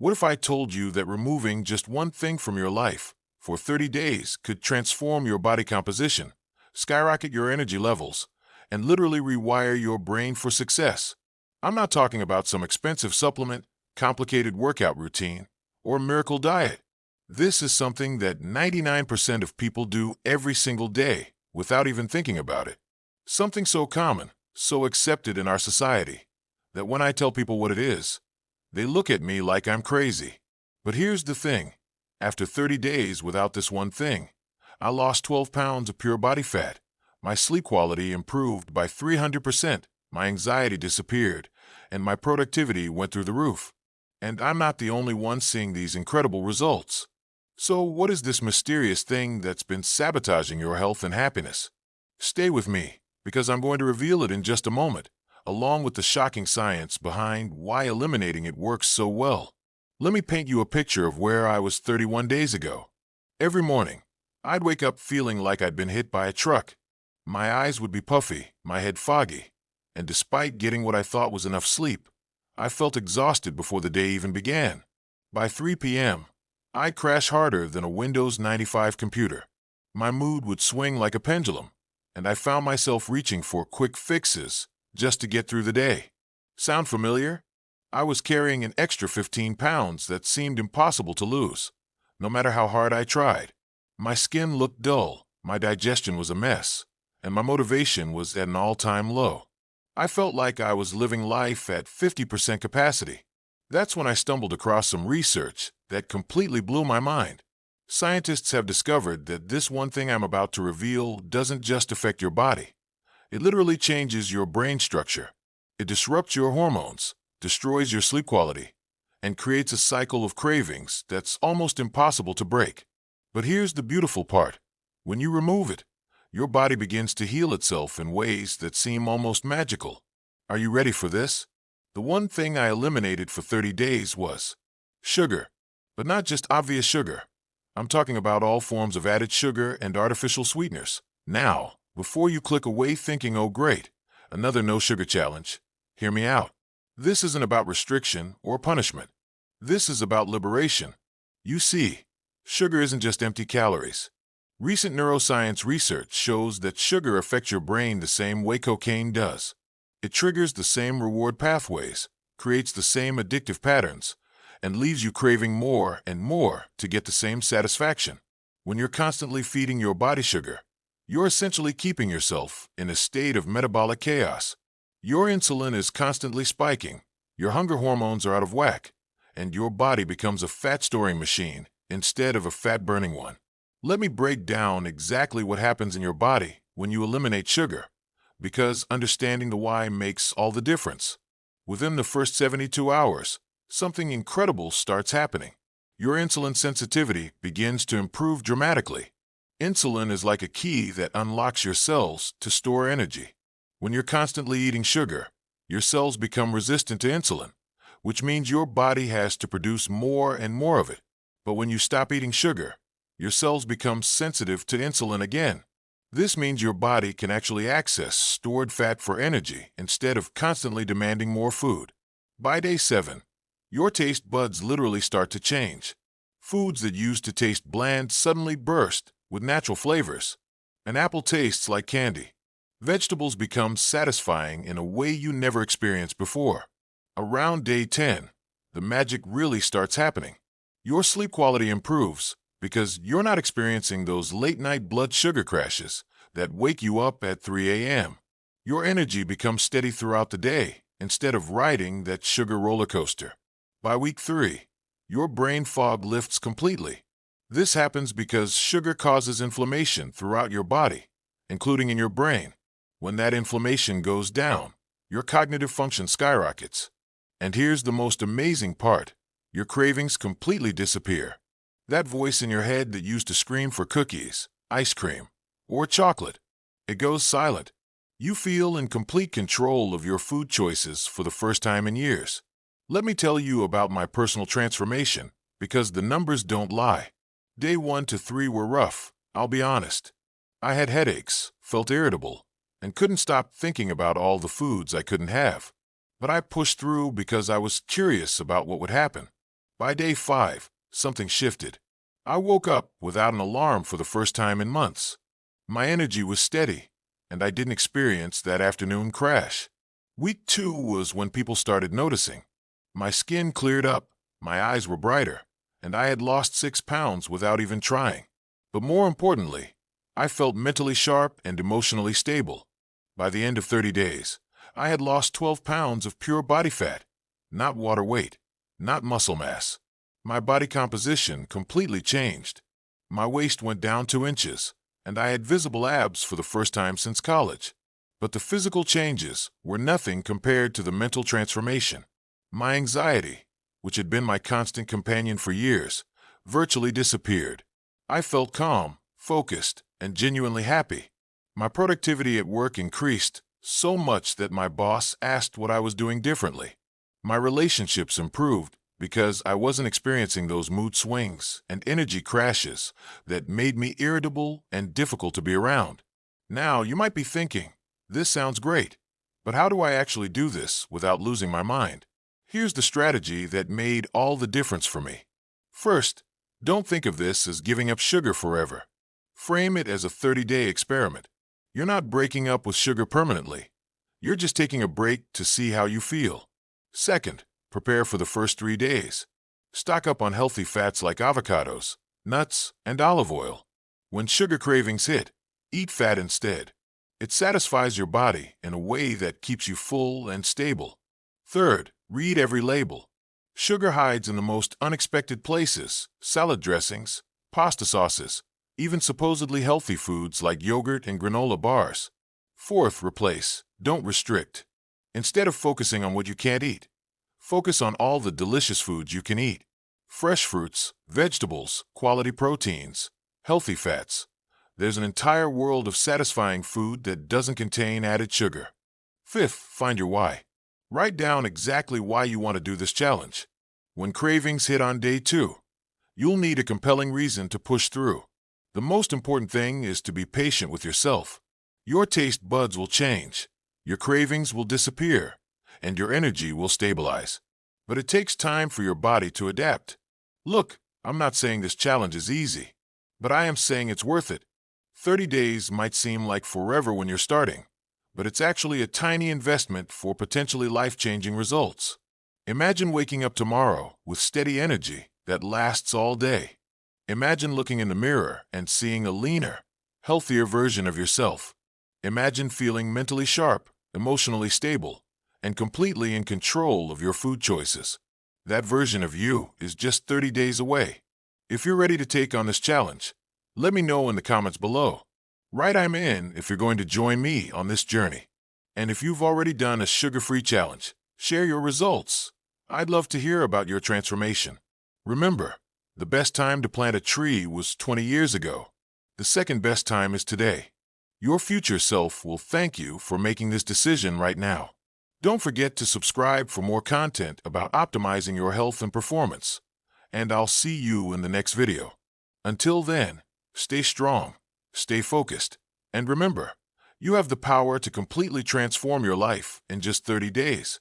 What if I told you that removing just one thing from your life for 30 days could transform your body composition, skyrocket your energy levels, and literally rewire your brain for success? I'm not talking about some expensive supplement, complicated workout routine, or miracle diet. This is something that 99% of people do every single day without even thinking about it. Something so common, so accepted in our society, that when I tell people what it is, they look at me like I'm crazy. But here's the thing. After 30 days without this one thing, I lost 12 pounds of pure body fat. My sleep quality improved by 300%, my anxiety disappeared, and my productivity went through the roof. And I'm not the only one seeing these incredible results. So what is this mysterious thing that's been sabotaging your health and happiness? Stay with me, because I'm going to reveal it in just a moment, along with the shocking science behind why eliminating it works so well. Let me paint you a picture of where I was 31 days ago. Every morning, I'd wake up feeling like I'd been hit by a truck. My eyes would be puffy, my head foggy, and despite getting what I thought was enough sleep, I felt exhausted before the day even began. By 3 p.m., I'd crash harder than a Windows 95 computer. My mood would swing like a pendulum, and I found myself reaching for quick fixes just to get through the day. Sound familiar? I was carrying an extra 15 pounds that seemed impossible to lose, no matter how hard I tried. My skin looked dull, my digestion was a mess, and my motivation was at an all-time low. I felt like I was living life at 50% capacity. That's when I stumbled across some research that completely blew my mind. Scientists have discovered that this one thing I'm about to reveal doesn't just affect your body. It literally changes your brain structure. It disrupts your hormones, destroys your sleep quality, and creates a cycle of cravings that's almost impossible to break. But here's the beautiful part. When you remove it, your body begins to heal itself in ways that seem almost magical. Are you ready for this? The one thing I eliminated for 30 days was sugar. But not just obvious sugar. I'm talking about all forms of added sugar and artificial sweeteners. Now, before you click away thinking, oh great, another no sugar challenge, hear me out. This isn't about restriction or punishment. This is about liberation. You see, sugar isn't just empty calories. Recent neuroscience research shows that sugar affects your brain the same way cocaine does. It triggers the same reward pathways, creates the same addictive patterns, and leaves you craving more and more to get the same satisfaction. When you're constantly feeding your body sugar, you're essentially keeping yourself in a state of metabolic chaos. Your insulin is constantly spiking, your hunger hormones are out of whack, and your body becomes a fat-storing machine instead of a fat-burning one. Let me break down exactly what happens in your body when you eliminate sugar, because understanding the why makes all the difference. Within the first 72 hours, something incredible starts happening. Your insulin sensitivity begins to improve dramatically. Insulin is like a key that unlocks your cells to store energy. When you're constantly eating sugar, your cells become resistant to insulin, which means your body has to produce more and more of it. But when you stop eating sugar, your cells become sensitive to insulin again. This means your body can actually access stored fat for energy instead of constantly demanding more food. By day 7, your taste buds literally start to change. Foods that used to taste bland suddenly burst with natural flavors. An apple tastes like candy. Vegetables become satisfying in a way you never experienced before. Around day 10, the magic really starts happening. Your sleep quality improves because you're not experiencing those late-night blood sugar crashes that wake you up at 3 a.m. Your energy becomes steady throughout the day instead of riding that sugar roller coaster. By week 3, your brain fog lifts completely. This happens because sugar causes inflammation throughout your body, including in your brain. When that inflammation goes down, your cognitive function skyrockets. And here's the most amazing part. Your cravings completely disappear. That voice in your head that used to scream for cookies, ice cream, or chocolate, it goes silent. You feel in complete control of your food choices for the first time in years. Let me tell you about my personal transformation, because the numbers don't lie. Day 1 to 3 were rough, I'll be honest. I had headaches, felt irritable, and couldn't stop thinking about all the foods I couldn't have. But I pushed through because I was curious about what would happen. By day 5, something shifted. I woke up without an alarm for the first time in months. My energy was steady, and I didn't experience that afternoon crash. Week 2 was when people started noticing. My skin cleared up, my eyes were brighter, and I had lost 6 pounds without even trying. But more importantly, I felt mentally sharp and emotionally stable. By the end of 30 days, I had lost 12 pounds of pure body fat, not water weight, not muscle mass. My body composition completely changed. My waist went down 2 inches, and I had visible abs for the first time since college. But the physical changes were nothing compared to the mental transformation. My anxiety, which had been my constant companion for years, virtually disappeared. I felt calm, focused, and genuinely happy. My productivity at work increased so much that my boss asked what I was doing differently. My relationships improved because I wasn't experiencing those mood swings and energy crashes that made me irritable and difficult to be around. Now, you might be thinking, this sounds great, but how do I actually do this without losing my mind? Here's the strategy that made all the difference for me. First, don't think of this as giving up sugar forever. Frame it as a 30-day experiment. You're not breaking up with sugar permanently. You're just taking a break to see how you feel. Second, prepare for the first 3 days. Stock up on healthy fats like avocados, nuts, and olive oil. When sugar cravings hit, eat fat instead. It satisfies your body in a way that keeps you full and stable. Third, read every label. Sugar hides in the most unexpected places: salad dressings, pasta sauces, even supposedly healthy foods like yogurt and granola bars. Fourth, replace, don't restrict. Instead of focusing on what you can't eat, focus on all the delicious foods you can eat. Fresh fruits, vegetables, quality proteins, healthy fats. There's an entire world of satisfying food that doesn't contain added sugar. Fifth, find your why. Write down exactly why you want to do this challenge. When cravings hit on day 2, you'll need a compelling reason to push through. The most important thing is to be patient with yourself. Your taste buds will change, your cravings will disappear, and your energy will stabilize. But it takes time for your body to adapt. Look, I'm not saying this challenge is easy, but I am saying it's worth it. 30 days might seem like forever when you're starting, but it's actually a tiny investment for potentially life-changing results. Imagine waking up tomorrow with steady energy that lasts all day. Imagine looking in the mirror and seeing a leaner, healthier version of yourself. Imagine feeling mentally sharp, emotionally stable, and completely in control of your food choices. That version of you is just 30 days away. If you're ready to take on this challenge, let me know in the comments below. Write "I'm in" if you're going to join me on this journey. And if you've already done a sugar-free challenge, share your results. I'd love to hear about your transformation. Remember, the best time to plant a tree was 20 years ago. The second best time is today. Your future self will thank you for making this decision right now. Don't forget to subscribe for more content about optimizing your health and performance. And I'll see you in the next video. Until then, stay strong, stay focused, and remember, you have the power to completely transform your life in just 30 days.